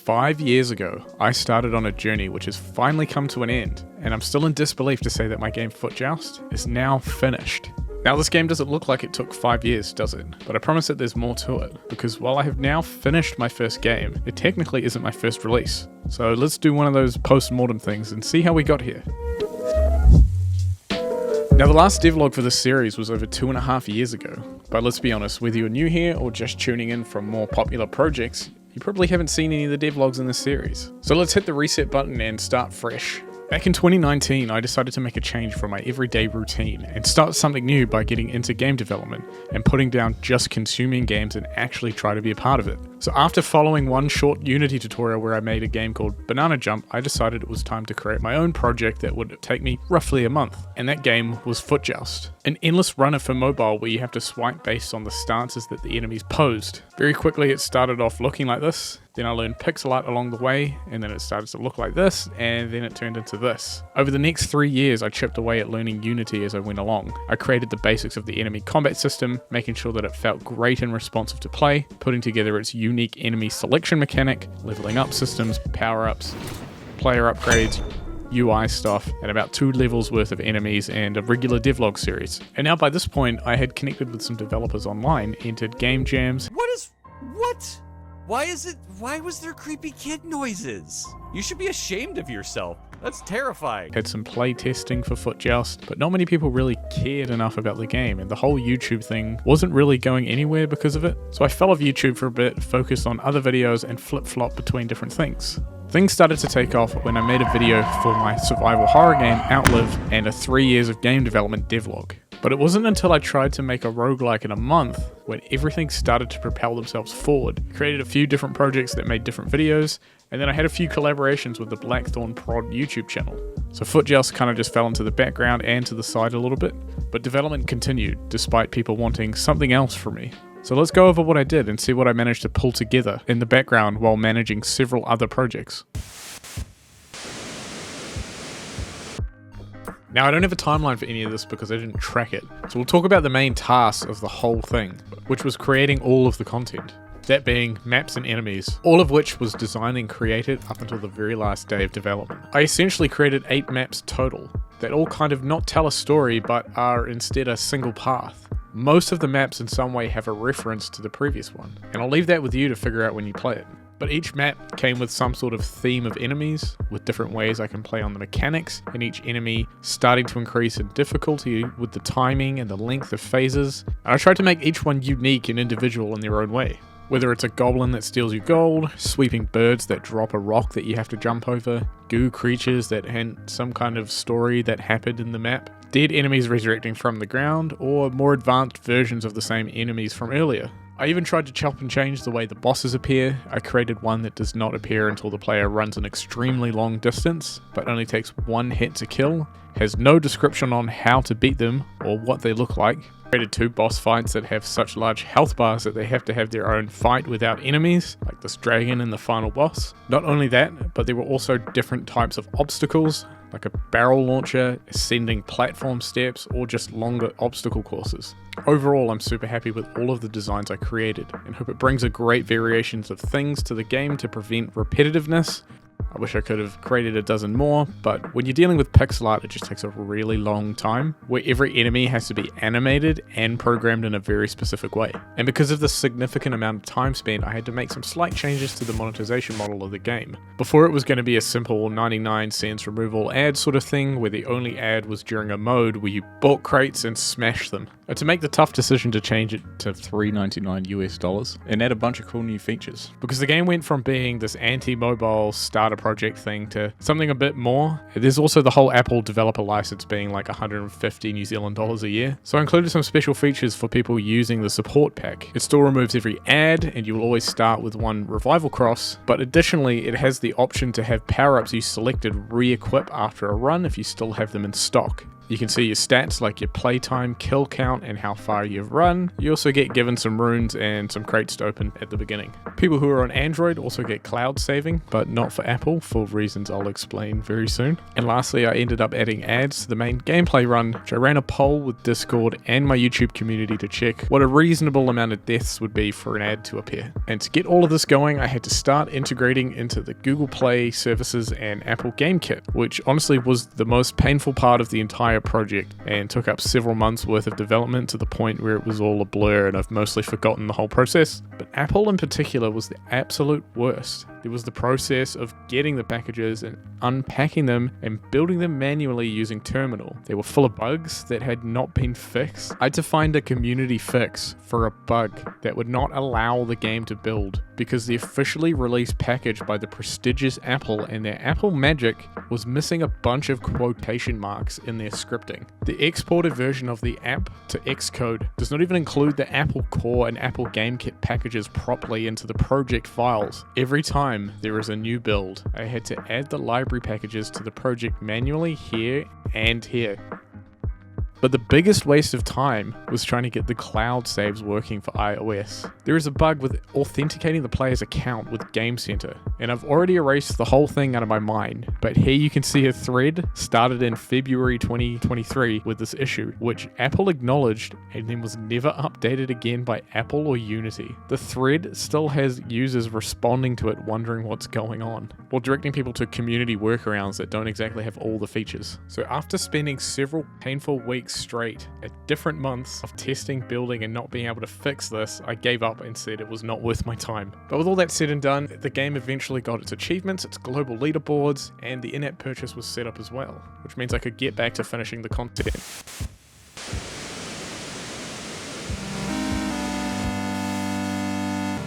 5 years ago, I started on a journey which has finally come to an end, and I'm still in disbelief to say that my game Foot Joust is now finished. Now this game doesn't look like it took 5 years, does it? But I promise that there's more to it, because while I have now finished my first game, it technically isn't my first release. So let's do one of those post-mortem things and see how we got here. Now the last devlog for this series was over 2.5 years ago, but let's be honest, whether you're new here or just tuning in from more popular projects, you probably haven't seen any of the devlogs in this series. So let's hit the reset button and start fresh. Back in 2019, I decided to make a change from my everyday routine and start something new by getting into game development and putting down just consuming games and actually try to be a part of it. So after following one short Unity tutorial where I made a game called Banana Jump, I decided it was time to create my own project that would take me roughly a month. And that game was Foot Joust, an endless runner for mobile where you have to swipe based on the stances that the enemies posed. Very quickly it started off looking like this. Then I learned pixel art along the way, and then it started to look like this, and then it turned into this. Over the next 3 years, I chipped away at learning Unity as I went along. I created the basics of the enemy combat system, making sure that it felt great and responsive to play, putting together its unique enemy selection mechanic, leveling up systems, power-ups, player upgrades, UI stuff, and about 2 levels worth of enemies and a regular devlog series. And now by this point, I had connected with some developers online, entered game jams. What? Why was there creepy kid noises? You should be ashamed of yourself. That's terrifying. Had some play testing for Foot Joust, but not many people really cared enough about the game, and the whole YouTube thing wasn't really going anywhere because of it. So I fell off YouTube for a bit, focused on other videos, and flip-flop between different things. Things started to take off when I made a video for my survival horror game Outlive and a 3 years of game development devlog. But it wasn't until I tried to make a roguelike in a month when everything started to propel themselves forward. Created a few different projects that made different videos, and then I had a few collaborations with the Blackthorn Prod YouTube channel. So Foot Joust kind of just fell into the background and to the side a little bit, but development continued despite people wanting something else from me. So let's go over what I did and see what I managed to pull together in the background while managing several other projects. Now I don't have a timeline for any of this because I didn't track it, so we'll talk about the main task of the whole thing, which was creating all of the content. That being maps and enemies, all of which was designed and created up until the very last day of development. I essentially created 8 maps total, that all kind of not tell a story but are instead a single path. Most of the maps in some way have a reference to the previous one, and I'll leave that with you to figure out when you play it. But each map came with some sort of theme of enemies, with different ways I can play on the mechanics, and each enemy starting to increase in difficulty with the timing and the length of phases. And I tried to make each one unique and individual in their own way. Whether it's a goblin that steals you gold, sweeping birds that drop a rock that you have to jump over, goo creatures that hint some kind of story that happened in the map, dead enemies resurrecting from the ground, or more advanced versions of the same enemies from earlier. I even tried to chop and change the way the bosses appear. I created one that does not appear until the player runs an extremely long distance, but only takes 1 hit to kill, has no description on how to beat them or what they look like. Created 2 boss fights that have such large health bars that they have to have their own fight without enemies, like this dragon and the final boss. Not only that, but there were also different types of obstacles, like a barrel launcher, ascending platform steps, or just longer obstacle courses. Overall, I'm super happy with all of the designs I created, and hope it brings a great variations of things to the game to prevent repetitiveness. I wish I could have created a dozen more, but when you're dealing with pixel art, it just takes a really long time, where every enemy has to be animated and programmed in a very specific way. And because of the significant amount of time spent, I had to make some slight changes to the monetization model of the game. Before, it was going to be a simple 99 cents remove all ads sort of thing, where the only ad was during a mode where you bought crates and smashed them. And to make the tough decision to change it to $3.99 US and add a bunch of cool new features. Because the game went from being this anti-mobile starter project thing to something a bit more. There's also the whole Apple developer license being like 150 New Zealand dollars a year. So I included some special features for people using the support pack. It still removes every ad, and you will always start with 1 revival cross, but additionally it has the option to have power-ups you selected re-equip after a run if you still have them in stock. You can see your stats like your playtime, kill count, and how far you've run. You also get given some runes and some crates to open at the beginning. People who are on Android also get cloud saving, but not for Apple, for reasons I'll explain very soon. And lastly, I ended up adding ads to the main gameplay run, which I ran a poll with Discord and my YouTube community to check what a reasonable amount of deaths would be for an ad to appear. And to get all of this going, I had to start integrating into the Google Play services and Apple Game Kit, which honestly was the most painful part of the entire project and took up several months worth of development to the point where it was all a blur and I've mostly forgotten the whole process. But Apple in particular was the absolute worst. There was the process of getting the packages and unpacking them and building them manually using Terminal. They were full of bugs that had not been fixed. I had to find a community fix for a bug that would not allow the game to build because the officially released package by the prestigious Apple and their Apple Magic was missing a bunch of quotation marks in their scripting. The exported version of the app to Xcode does not even include the Apple Core and Apple Game Kit packages properly into the project files. Every time there is a new build, I had to add the library packages to the project manually here and here. But the biggest waste of time was trying to get the cloud saves working for iOS. There is a bug with authenticating the player's account with Game Center, and I've already erased the whole thing out of my mind, but here you can see a thread started in February 2023 with this issue, which Apple acknowledged and then was never updated again by Apple or Unity. The thread still has users responding to it wondering what's going on, while directing people to community workarounds that don't exactly have all the features. So after spending several painful weeks straight at different months of testing, building, and not being able to fix this, I gave up and said it was not worth my time. But with all that said and done, the game eventually got its achievements, its global leaderboards, and the in-app purchase was set up as well, which means I could get back to finishing the content.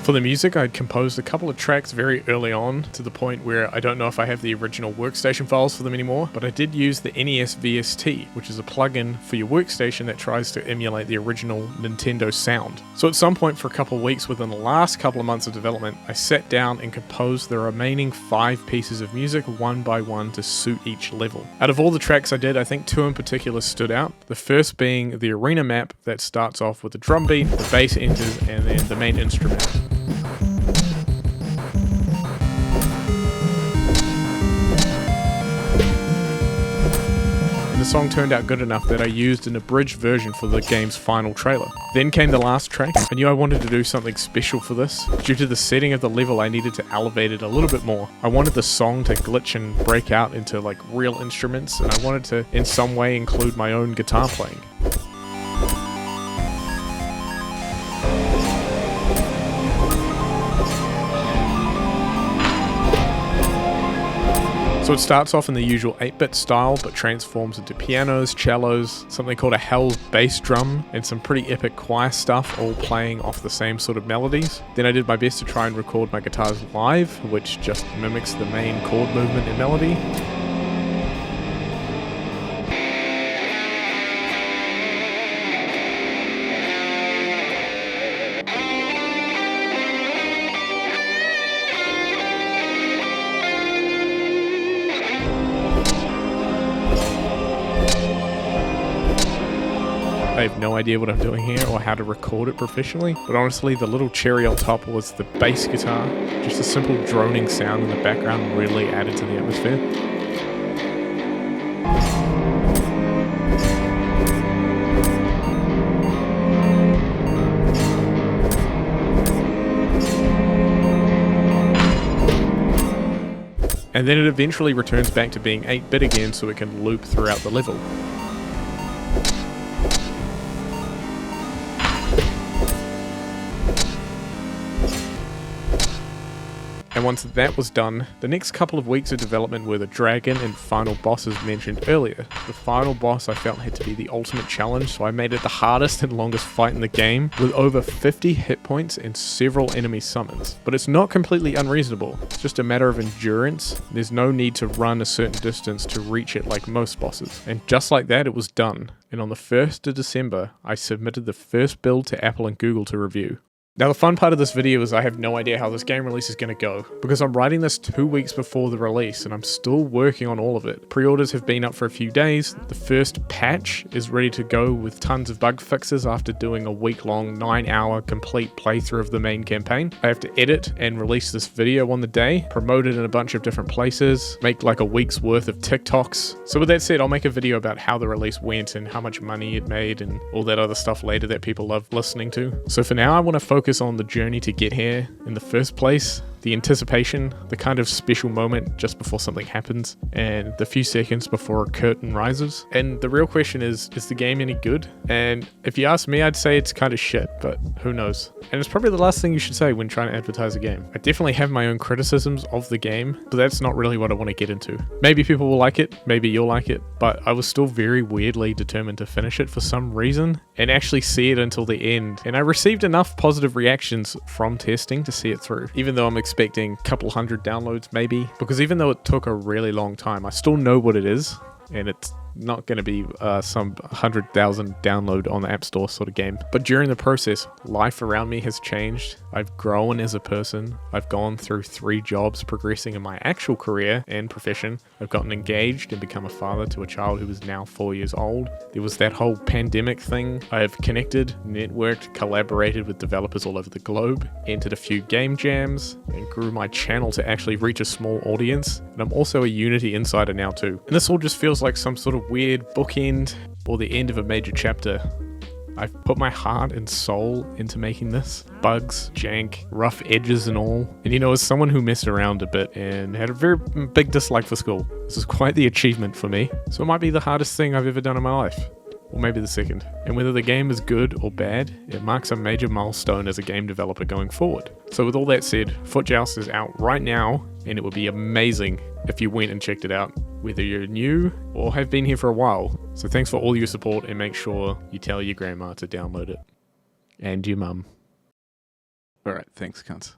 For the music, I'd composed a couple of tracks very early on, to the point where I don't know if I have the original workstation files for them anymore, but I did use the NES VST, which is a plugin for your workstation that tries to emulate the original Nintendo sound. So at some point for a couple of weeks within the last couple of months of development, I sat down and composed the remaining 5 pieces of music one by one to suit each level. Out of all the tracks I did, I think 2 in particular stood out. The first being the arena map that starts off with the drum beat, the bass enters, and then the main instrument. The song turned out good enough that I used an abridged version for the game's final trailer. Then came the last track. I knew I wanted to do something special for this. Due to the setting of the level, I needed to elevate it a little bit more. I wanted the song to glitch and break out into like real instruments, and I wanted to in some way include my own guitar playing. So it starts off in the usual 8-bit style, but transforms into pianos, cellos, something called a Hell's bass drum, and some pretty epic choir stuff, all playing off the same sort of melodies. Then I did my best to try and record my guitars live, which just mimics the main chord movement and melody. I have no idea what I'm doing here or how to record it professionally, but honestly the little cherry on top was the bass guitar. Just a simple droning sound in the background really added to the atmosphere. And then it eventually returns back to being 8-bit again so it can loop throughout the level. And once that was done, the next couple of weeks of development were the dragon and final bosses mentioned earlier. The final boss I felt had to be the ultimate challenge, so I made it the hardest and longest fight in the game, with over 50 hit points and several enemy summons. But it's not completely unreasonable, it's just a matter of endurance. There's no need to run a certain distance to reach it like most bosses. And just like that, it was done. And on the 1st of December, I submitted the first build to Apple and Google to review. Now the fun part of this video is I have no idea how this game release is going to go, because I'm writing this 2 weeks before the release and I'm still working on all of it. Pre-orders have been up for a few days, the first patch is ready to go with tons of bug fixes after doing a week-long 9-hour complete playthrough of the main campaign. I have to edit and release this video on the day, promote it in a bunch of different places, make like a week's worth of TikToks. So with that said, I'll make a video about how the release went and how much money it made and all that other stuff later that people love listening to. So for now, I want to focus on the journey to get here in the first place, the anticipation, the kind of special moment just before something happens, and the few seconds before a curtain rises. And the real question is the game any good? And if you ask me, I'd say it's kind of shit, but who knows? And it's probably the last thing you should say when trying to advertise a game. I definitely have my own criticisms of the game, but that's not really what I want to get into. Maybe people will like it, maybe you'll like it, but I was still very weirdly determined to finish it for some reason and actually see it until the end. And I received enough positive reactions from testing to see it through, even though I'm expecting a couple hundred downloads maybe, because even though it took a really long time, I still know what it is, and it's not going to be some 100,000 download on the App Store sort of game. But during the process, life around me has changed. I've grown as a person. I've gone through 3 jobs, progressing in my actual career and profession. I've gotten engaged and become a father to a child who is now 4 years old. There was that whole pandemic thing. I have connected, networked, collaborated with developers all over the globe, entered a few game jams, and grew my channel to actually reach a small audience. And I'm also a Unity insider now too. And this all just feels like some sort of weird bookend or the end of a major chapter. I've put my heart and soul into making this. Bugs, jank, rough edges and all. And you know, as someone who messed around a bit and had a very big dislike for school, this is quite the achievement for me. So it might be the hardest thing I've ever done in my life. Or maybe the second. And whether the game is good or bad, it marks a major milestone as a game developer going forward. So with all that said, Footjoust is out right now, and it would be amazing if you went and checked it out, whether you're new or have been here for a while. So thanks for all your support, and make sure you tell your grandma to download it. And your mum. Alright, thanks, cunts.